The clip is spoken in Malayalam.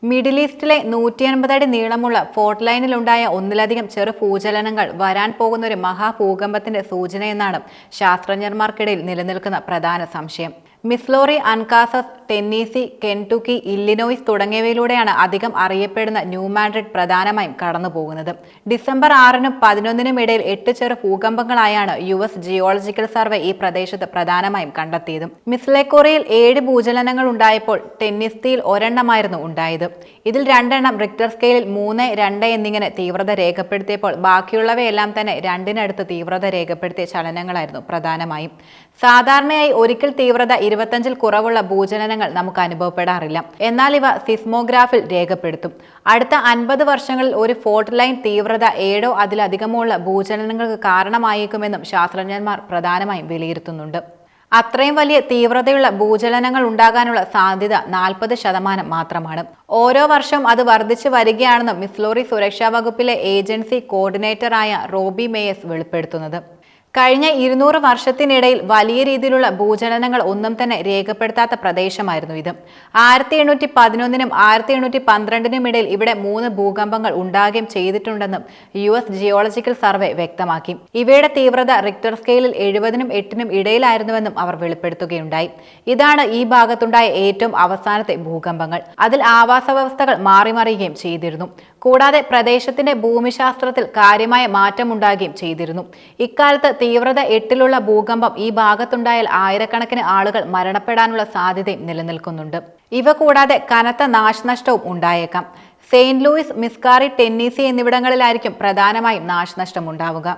മിഡിൽ ഈസ്റ്റിലെ 150 അടി നീളമുള്ള ഫോൾട്ട് ലൈനിലുണ്ടായ ഒന്നിലധികം ചെറു ഭൂചലനങ്ങൾ വരാൻ പോകുന്ന ഒരു മഹാഭൂകമ്പത്തിന്റെ സൂചനയെന്നാണ് ശാസ്ത്രജ്ഞർമാർക്കിടയിൽ നിലനിൽക്കുന്ന പ്രധാന സംശയം. മിസ്സൂറി, അൻകാസസ്, ടെന്നീസി, കെന്റുക്കി, ഇല്ലിനോയ്സ് തുടങ്ങിയവയിലൂടെയാണ് അധികം അറിയപ്പെടുന്ന ന്യൂ മാഡ്രിഡ് പ്രധാനമായും കടന്നുപോകുന്നത്. ഡിസംബർ 6-നും 11-നും ഇടയിൽ 8 ചെറു ഭൂകമ്പങ്ങളായാണ് US ജിയോളജിക്കൽ സർവേ ഈ പ്രദേശത്ത് പ്രധാനമായും കണ്ടെത്തിയത്. മിസ്ലേക്കോറിയിൽ 7 ഭൂചലനങ്ങൾ ഉണ്ടായപ്പോൾ ടെന്നീസിയിൽ ഒരെണ്ണമായിരുന്നു ഉണ്ടായത്. ഇതിൽ 2 എണ്ണം റിക്ടർ സ്കെയിലിൽ 3, 2 എന്നിങ്ങനെ തീവ്രത രേഖപ്പെടുത്തിയപ്പോൾ ബാക്കിയുള്ളവയെല്ലാം തന്നെ 2-നടുത്ത് തീവ്രത രേഖപ്പെടുത്തിയ ചലനങ്ങളായിരുന്നു പ്രധാനമായും. സാധാരണയായി ഒരിക്കൽ തീവ്രത 25-ൽ കുറവുള്ള ഭൂചലനങ്ങൾ നമുക്ക് അനുഭവപ്പെടാറില്ല. എന്നാൽ ഇവ സിസ്മോഗ്രാഫിൽ രേഖപ്പെടുത്തും. അടുത്ത 50 വർഷങ്ങളിൽ ഒരു ഫോൾട്ട് ലൈൻ തീവ്രത 7-ഓ അതിലധികമുള്ള ഭൂചലനങ്ങൾക്ക് കാരണമായേക്കുമെന്നും ശാസ്ത്രജ്ഞന്മാർ പ്രധാനമായും വിലയിരുത്തുന്നുണ്ട്. അത്രയും വലിയ തീവ്രതയുള്ള ഭൂചലനങ്ങൾ ഉണ്ടാകാനുള്ള സാധ്യത 40% മാത്രമാണ്. ഓരോ വർഷവും അത് വർദ്ധിച്ചു വരികയാണെന്നും മിസ്സൂറി സുരക്ഷാ വകുപ്പിലെ ഏജൻസി കോർഡിനേറ്ററായ റോബി മേയേഴ്സ് വെളിപ്പെടുത്തുന്നത്. കഴിഞ്ഞ 200 വർഷത്തിനിടയിൽ വലിയ രീതിയിലുള്ള ഭൂചലനങ്ങൾ ഒന്നും തന്നെ രേഖപ്പെടുത്താത്ത പ്രദേശമായിരുന്നു ഇത്. 1811-നും 1812-നും ഇടയിൽ ഇവിടെ 3 ഭൂകമ്പങ്ങൾ ഉണ്ടാകുകയും ചെയ്തിട്ടുണ്ടെന്നും US ജിയോളജിക്കൽ സർവേ വ്യക്തമാക്കി. ഇവയുടെ തീവ്രത റിക്ടർ സ്കെയിലിൽ 70-നും 8-നും ഇടയിലായിരുന്നുവെന്നും അവർ വെളിപ്പെടുത്തുകയുണ്ടായി. ഇതാണ് ഈ ഭാഗത്തുണ്ടായ ഏറ്റവും അവസാനത്തെ ഭൂകമ്പങ്ങൾ. അതിൽ ആവാസ വ്യവസ്ഥകൾ മാറിമറിയുകയും ചെയ്തിരുന്നു. കൂടാതെ പ്രദേശത്തിന്റെ ഭൂമിശാസ്ത്രത്തിൽ കാര്യമായ മാറ്റമുണ്ടാകുകയും ചെയ്തിരുന്നു. ഇക്കാലത്ത് തീവ്രത 8-ലുള്ള ഭൂകമ്പം ഈ ഭാഗത്തുണ്ടായാൽ ആയിരക്കണക്കിന് ആളുകൾ മരണപ്പെടാനുള്ള സാധ്യതയും നിലനിൽക്കുന്നുണ്ട്. ഇവ കൂടാതെ കനത്ത നാശനഷ്ടവും ഉണ്ടായേക്കാം. സെയിന്റ് ലൂയിസ്, മിസ്കാറി, ടെന്നീസി എന്നിവിടങ്ങളിലായിരിക്കും പ്രധാനമായും നാശനഷ്ടം ഉണ്ടാവുക.